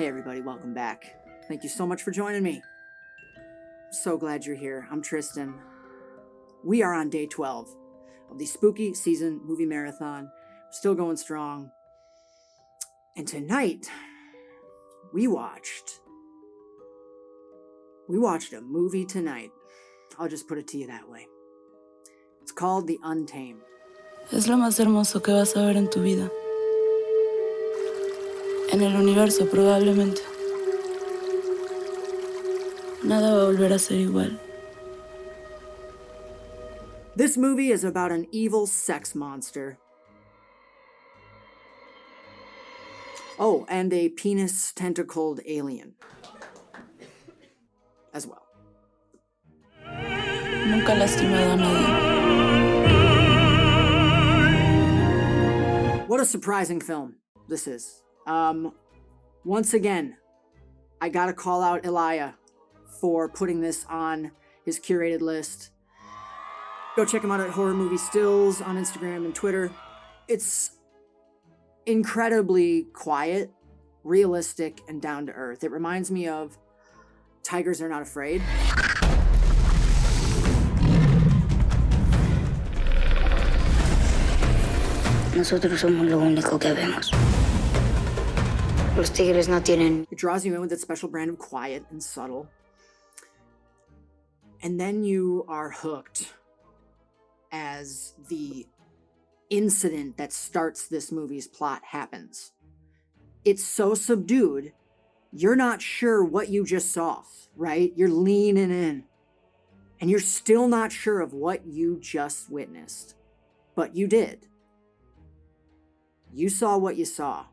Hey everybody, welcome back. Thank you so much for joining me. So glad you're here. I'm Tristan. We are on day 12 of the spooky season movie marathon. Still going strong. And tonight, we watched a movie tonight. I'll just put it to you that way. It's called The Untamed. Es lo más hermoso que vas a ver en tu vida. En el universo, probablemente. Nada va a volver a ser igual. This movie is about an evil sex monster. Oh, and a penis-tentacled alien. As well. Nunca he lastimado a nadie. What a surprising film this is. Once again, I gotta call out Elijah for putting this on his curated list. Go check him out at Horror Movie Stills on Instagram and Twitter. It's incredibly quiet, realistic, and down to earth. It reminds me of Tigers Are Not Afraid. Nosotros somos lo único que vemos. Los tigres no tienen. It draws you in with its special brand of quiet and subtle. And then you are hooked as the incident that starts this movie's plot happens. It's so subdued, you're not sure what you just saw, right? You're leaning in, and you're still not sure of what you just witnessed. But you did. You saw what you saw.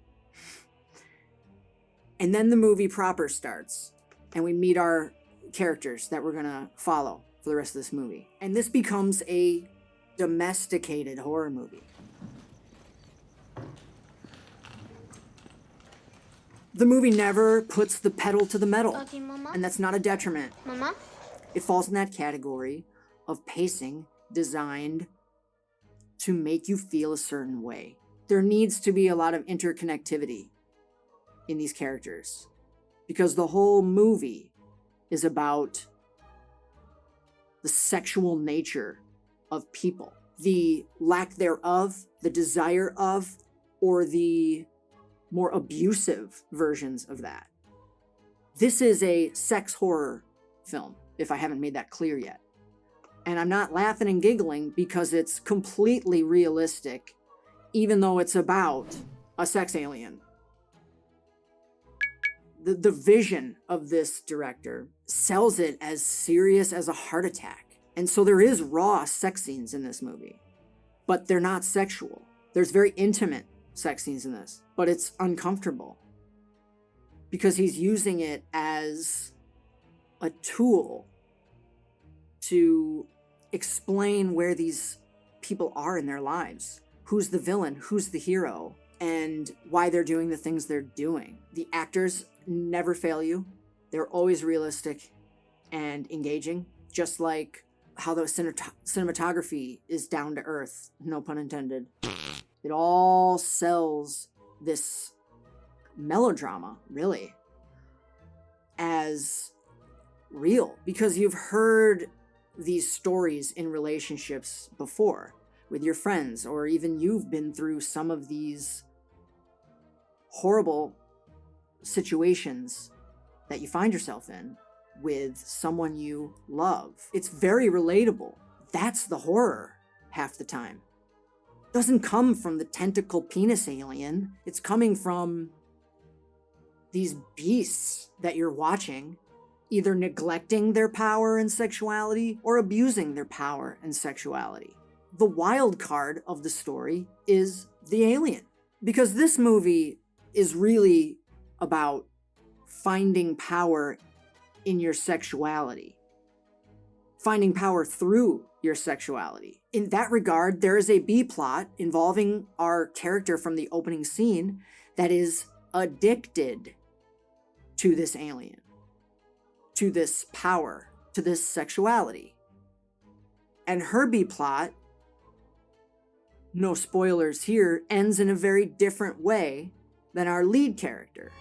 And then the movie proper starts, and we meet our characters that we're gonna follow for the rest of this movie. And this becomes a domesticated horror movie. The movie never puts the pedal to the metal, and that's not a detriment. Mama? It falls in that category of pacing designed to make you feel a certain way. There needs to be a lot of interconnectivity in these characters, because the whole movie is about the sexual nature of people, the lack thereof, the desire of, or the more abusive versions of that. This is a sex horror film, if I haven't made that clear yet. And I'm not laughing and giggling because it's completely realistic, even though it's about a sex alien. The vision of this director sells it as serious as a heart attack. And so there is raw sex scenes in this movie, but they're not sexual. There's very intimate sex scenes in this, but it's uncomfortable because he's using it as a tool to explain where these people are in their lives. Who's the villain, who's the hero, and why they're doing the things they're doing. The actors never fail you. They're always realistic and engaging, just like how the cinematography is down to earth, no pun intended. It all sells this melodrama, really, as real, because you've heard these stories in relationships before with your friends, or even you've been through some of these horrible situations that you find yourself in with someone you love. It's very relatable. That's the horror half the time. It doesn't come from the tentacle penis alien. It's coming from these beasts that you're watching, either neglecting their power and sexuality or abusing their power and sexuality. The wild card of the story is the alien, because this movie is really about finding power in your sexuality, finding power through your sexuality. In that regard, there is a B plot involving our character from the opening scene that is addicted to this alien, to this power, to this sexuality. And her B plot, no spoilers here, ends in a very different way than our lead character.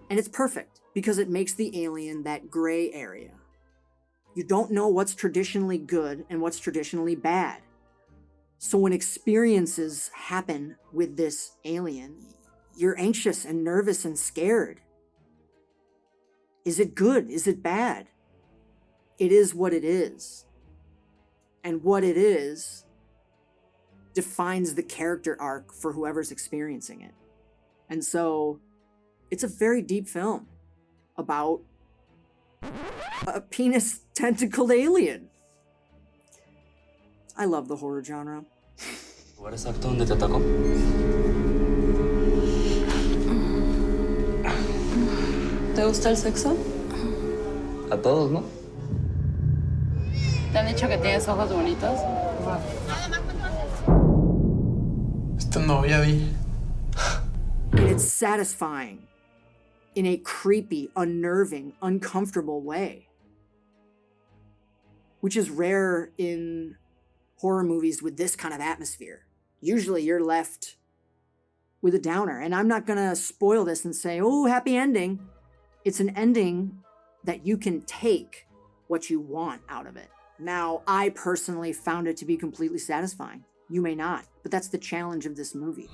And it's perfect because it makes the alien that gray area. You don't know what's traditionally good and what's traditionally bad. So when experiences happen with this alien, you're anxious and nervous and scared. Is it good? Is it bad? It is what it is. And what it is defines the character arc for whoever's experiencing it. And so it's a very deep film about a penis tentacled alien. I love the horror genre. ¿Lugar exacto donde te atacó? ¿Te gusta el sexo? A todos, ¿no? ¿Te han dicho que tienes ojos bonitos? Esto no había vi. And it's satisfying in a creepy, unnerving, uncomfortable way, which is rare in horror movies with this kind of atmosphere. Usually you're left with a downer. And I'm not going to spoil this and say, oh, happy ending. It's an ending that you can take what you want out of it. Now, I personally found it to be completely satisfying. You may not, but that's the challenge of this movie.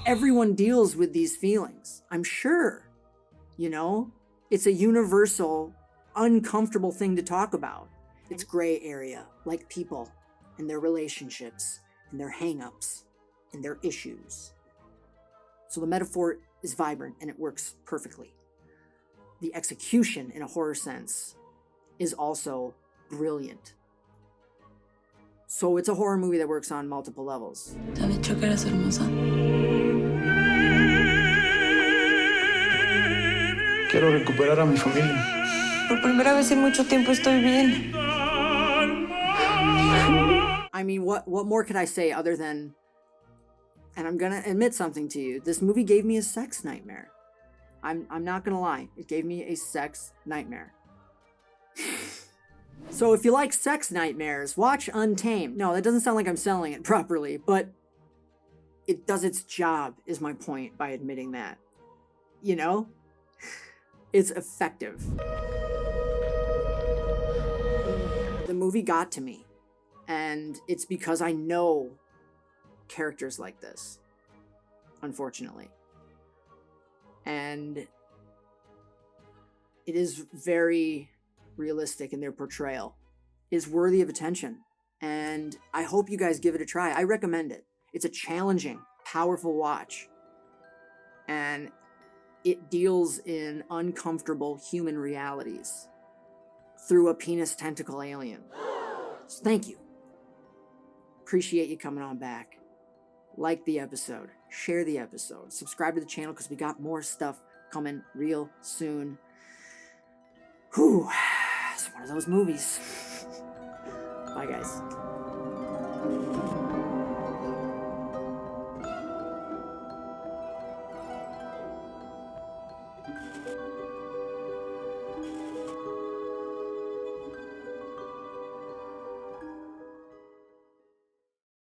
Everyone deals with these feelings, I'm sure. You know, it's a universal, uncomfortable thing to talk about. It's gray area, like people and their relationships and their hang-ups and their issues. So the metaphor is vibrant and it works perfectly. The execution in a horror sense is also brilliant. So it's a horror movie that works on multiple levels. ¿Te han dicho que eres hermosa? Quiero recuperar a mi familia. Por primera vez en mucho tiempo estoy bien. I mean, what more could I say other than, and I'm gonna admit something to you, this movie gave me a sex nightmare. I'm not gonna lie, it gave me a sex nightmare. So if you like sex nightmares, watch Untamed. No, that doesn't sound like I'm selling it properly, but it does its job, is my point by admitting that. You know? It's effective. The movie got to me, and it's because I know characters like this, unfortunately. And it is very realistic in their portrayal. It is worthy of attention, and I hope you guys give it a try. I recommend it. It's a challenging, powerful watch, and it deals in uncomfortable human realities through a penis tentacle alien. So thank you. Appreciate you coming on back. Like the episode, share the episode, subscribe to the channel because we got more stuff coming real soon. Whew, it's one of those movies. Bye, guys.